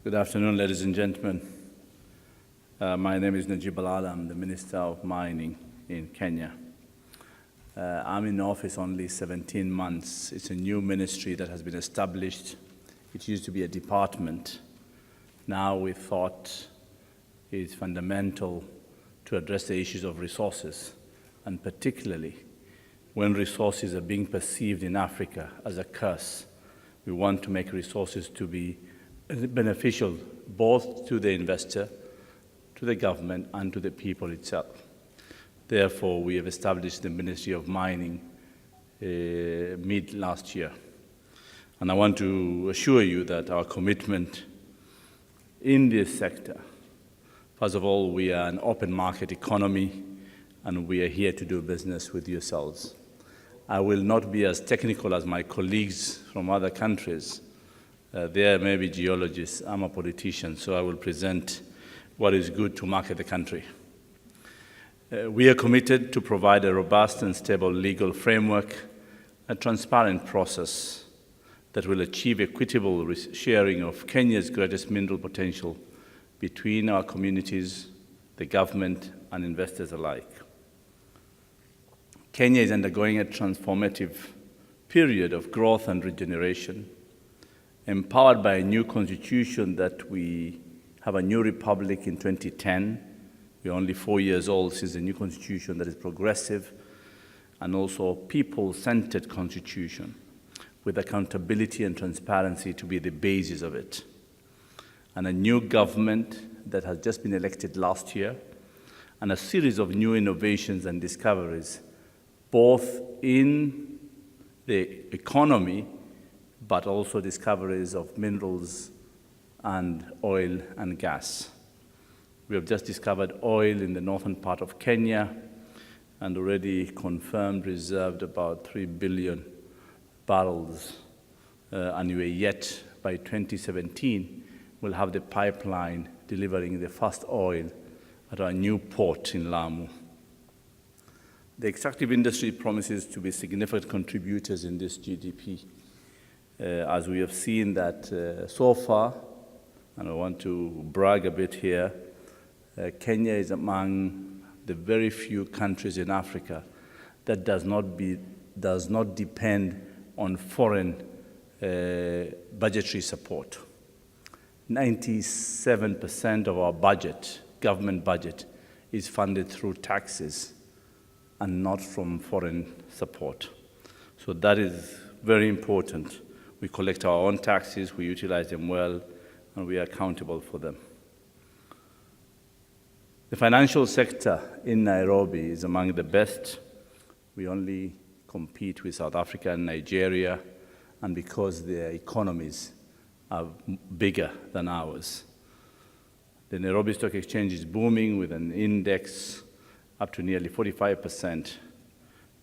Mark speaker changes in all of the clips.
Speaker 1: Good afternoon, ladies and gentlemen. My name is Najib Balala. I'm the Minister of Mining in Kenya. I'm in office only 17 months. It's a new ministry that has been established. It used to be a department. Now we thought it's fundamental to address the issues of resources, and particularly when resources are being perceived in Africa as a curse. We want to make resources to be beneficial both to the investor, to the government, and to the people itself. Therefore, we have established the Ministry of Mining mid last year. And I want to assure you that our commitment in this sector, first of all, we are an open market economy, and we are here to do business with yourselves. I will not be as technical as my colleagues from other countries. They may be geologists, I'm a politician, so I will present what is good to market the country. We are committed to provide a robust and stable legal framework, a transparent process that will achieve equitable sharing of Kenya's greatest mineral potential between our communities, the government, and investors alike. Kenya is undergoing a transformative period of growth and regeneration, empowered by a new constitution that we have a new republic in 2010. We're only 4 years old since the new constitution that is progressive and also people-centered constitution with accountability and transparency to be the basis of it. And a new government that has just been elected last year, and a series of new innovations and discoveries, both in the economy, but also discoveries of minerals and oil and gas. We have just discovered oil in the northern part of Kenya and already confirmed reserved about 3 billion barrels. And we yet, by 2017, will have the pipeline delivering the first oil at our new port in Lamu. The extractive industry promises to be significant contributors in this GDP, as we have seen that so far, and I want to brag a bit here, Kenya is among the very few countries in Africa that does not depend on foreign budgetary support. 97% of our budget, government budget, is funded through taxes and not from foreign support. So that is very important. We collect our own taxes, we utilize them well, and we are accountable for them. The financial sector in Nairobi is among the best. We only compete with South Africa and Nigeria, and because their economies are bigger than ours. The Nairobi Stock Exchange is booming with an index up to nearly 45%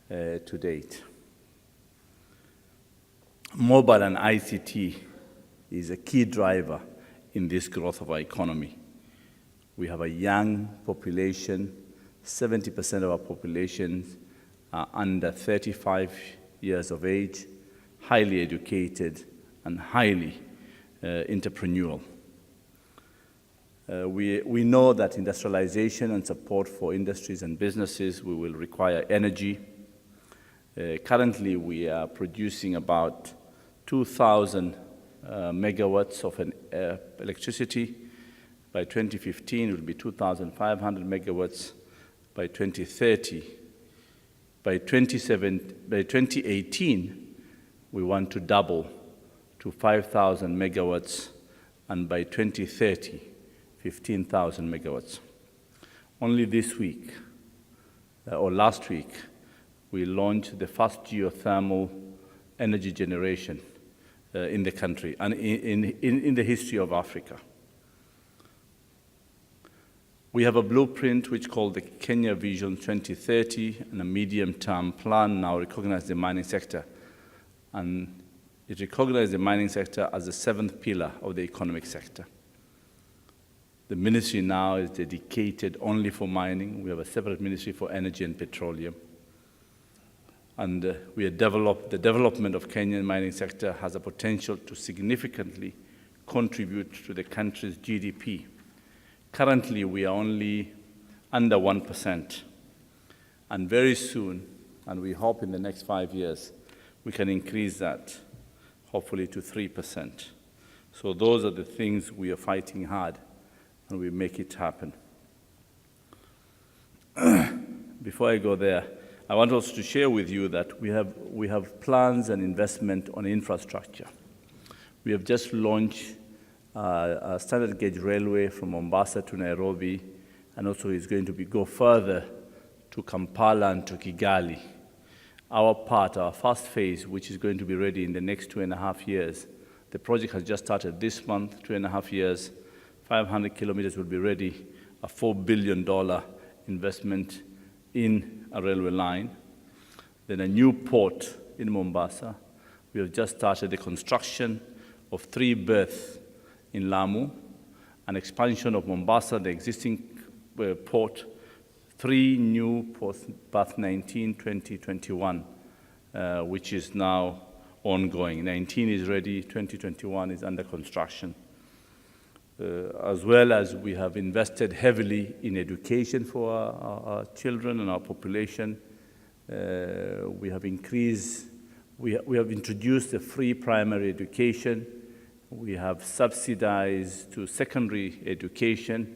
Speaker 1: to date. Mobile and ICT is a key driver in this growth of our economy. We have a young population. 70% of our population are under 35 years of age, highly educated, and highly entrepreneurial. We know that industrialization and support for industries and businesses will require energy. Currently, we are producing about 2,000 megawatts of electricity. By 2015, it will be 2,500 megawatts. By 2030, by 2018, we want to double to 5,000 megawatts, and by 2030, 15,000 megawatts. Only this week, or last week, we launched the first geothermal energy generation in the country and in the history of Africa. We have a blueprint which is called the Kenya Vision 2030 and a medium-term plan now recognize the mining sector. And it recognizes the mining sector as the 7th pillar of the economic sector. The ministry now is dedicated only for mining. We have a separate ministry for energy and petroleum. And the development of Kenyan mining sector has a potential to significantly contribute to the country's GDP. Currently, we are only under 1%. And very soon, and we hope in the next 5 years, we can increase that, hopefully to 3%. So those are the things we are fighting hard, and we make it happen. Before I go there, I want also to share with you that we have plans and investment on infrastructure. We have just launched a standard gauge railway from Mombasa to Nairobi, and also is going to go further to Kampala and to Kigali. Our first phase, which is going to be ready in the next 2.5 years, the project has just started this month, 2.5 years, 500 kilometers will be ready, a $4 billion investment in a railway line. Then a new port in Mombasa. We have just started the construction of 3 berths in Lamu, an expansion of Mombasa, the existing port, 3 new ports, berth 19, 20, 21, which is now ongoing. 19 is ready, 2021 is under construction. As well as we have invested heavily in education for our children and our population. We have introduced a free primary education. We have subsidized to secondary education,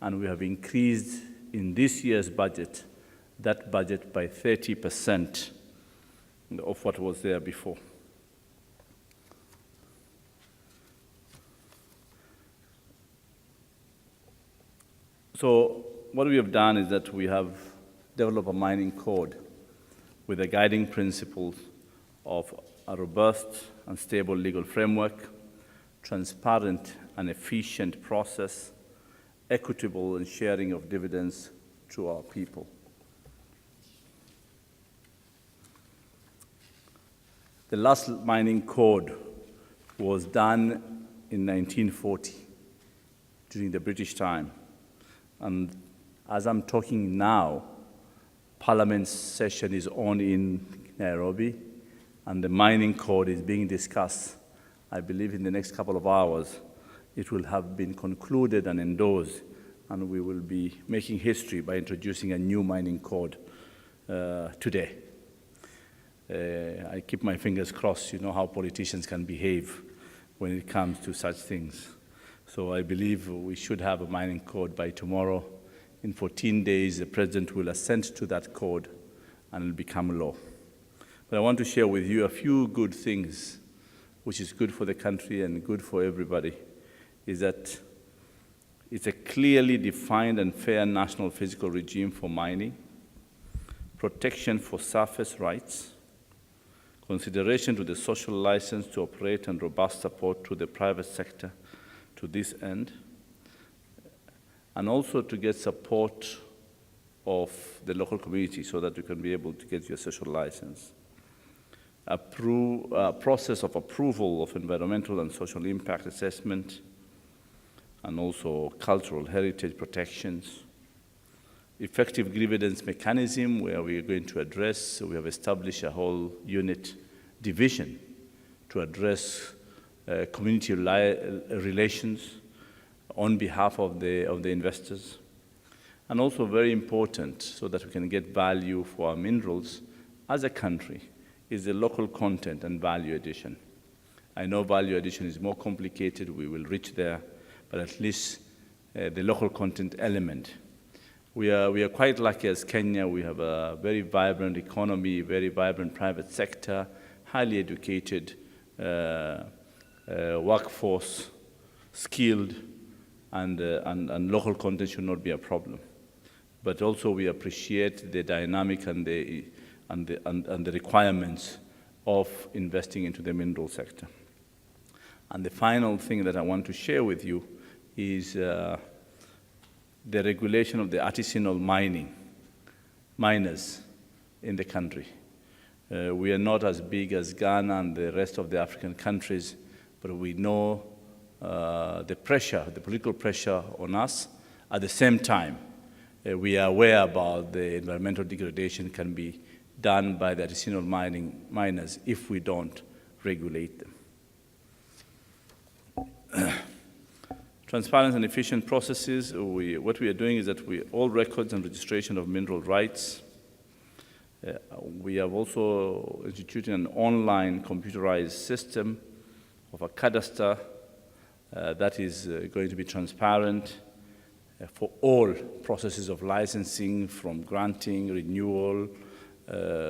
Speaker 1: and we have increased in this year's budget, that budget by 30% of what was there before. So what we have done is that we have developed a mining code with the guiding principles of a robust and stable legal framework, transparent and efficient process, equitable and sharing of dividends to our people. The last mining code was done in 1940 during the British time. And as I'm talking now, Parliament's session is on in Nairobi, and the mining code is being discussed. I believe in the next couple of hours, it will have been concluded and endorsed, and we will be making history by introducing a new mining code today. I keep my fingers crossed. You know how politicians can behave when it comes to such things. So I believe we should have a mining code by tomorrow. In 14 days, the President will assent to that code and it will become law. But I want to share with you a few good things, which is good for the country and good for everybody, is that it's a clearly defined and fair national physical regime for mining, protection for surface rights, consideration to the social license to operate, and robust support to the private sector to this end, and also to get support of the local community so that you can be able to get your social license. A process of approval of environmental and social impact assessment, and also cultural heritage protections. Effective grievance mechanism where we are going to address, so we have established a whole unit division to address community relations on behalf of the investors. And also very important, so that we can get value for our minerals as a country, is the local content and value addition. I know value addition is more complicated, we will reach there, but at least the local content element. We are quite lucky as Kenya. We have a very vibrant economy, very vibrant private sector, highly educated workforce, skilled, and local content should not be a problem. But also we appreciate the dynamic and the requirements of investing into the mineral sector. And the final thing that I want to share with you is the regulation of the artisanal miners in the country. We are not as big as Ghana and the rest of the African countries, but we know the pressure, the political pressure on us. At the same time, we are aware about the environmental degradation can be done by the artisanal miners if we don't regulate them. Transparent and efficient processes. What we are doing is that all records and registration of mineral rights. We have also instituted an online computerized system of a cadastre that is going to be transparent for all processes of licensing, from granting, renewal,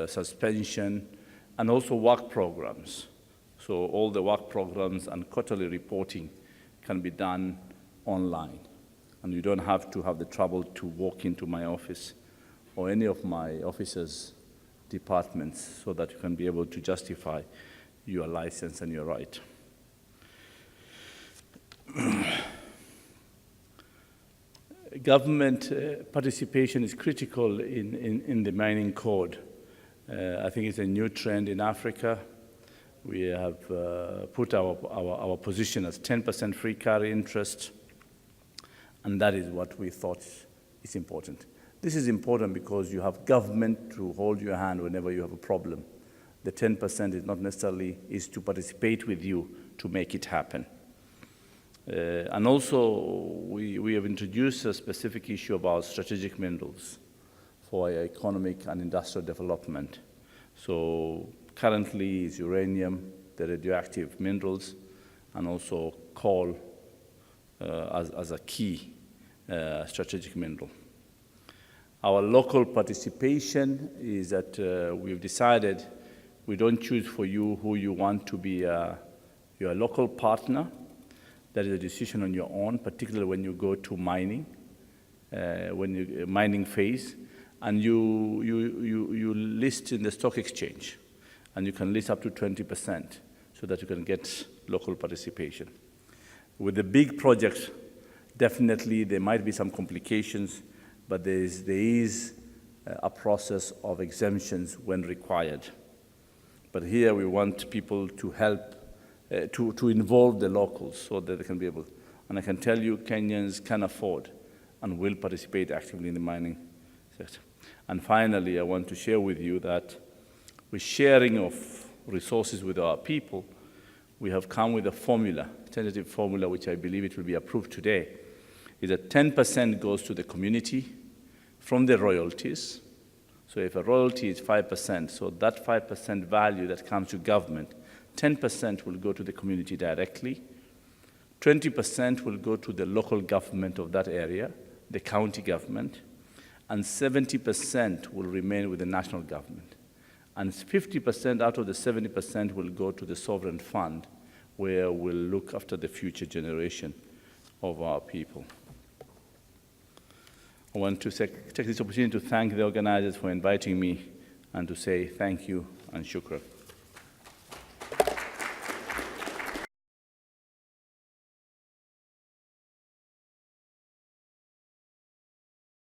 Speaker 1: suspension, and also work programs. So all the work programs and quarterly reporting can be done online. And you don't have to have the trouble to walk into my office or any of my officers' departments so that you can be able to justify your license and your right. Government participation is critical in the mining code. I think it's a new trend in Africa. We have put our position as 10% free carry interest, and that is what we thought is important. This is important because you have government to hold your hand whenever you have a problem. The 10% is not necessarily is to participate with you to make it happen. And also, we have introduced a specific issue about strategic minerals for economic and industrial development. So currently is uranium, the radioactive minerals, and also coal as a key strategic mineral. Our local participation is that we've decided we don't choose for you who you want to be your local partner. That is a decision on your own, particularly when you go to mining, mining phase, and you list in the stock exchange, and you can list up to 20% so that you can get local participation. With the big projects, definitely there might be some complications, but there is a process of exemptions when required. But here we want people to help, to involve the locals so that they can be able, and I can tell you Kenyans can afford and will participate actively in the mining sector. And finally, I want to share with you that with sharing of resources with our people, we have come with a formula, tentative formula, which I believe it will be approved today, is that 10% goes to the community from the royalties. So if a royalty is 5%, so that 5% value that comes to government, 10% will go to the community directly, 20% will go to the local government of that area, the county government, and 70% will remain with the national government. And 50% out of the 70% will go to the sovereign fund, where we'll look after the future generation of our people. I want to take this opportunity to thank the organizers for inviting me and to say thank you and shukran.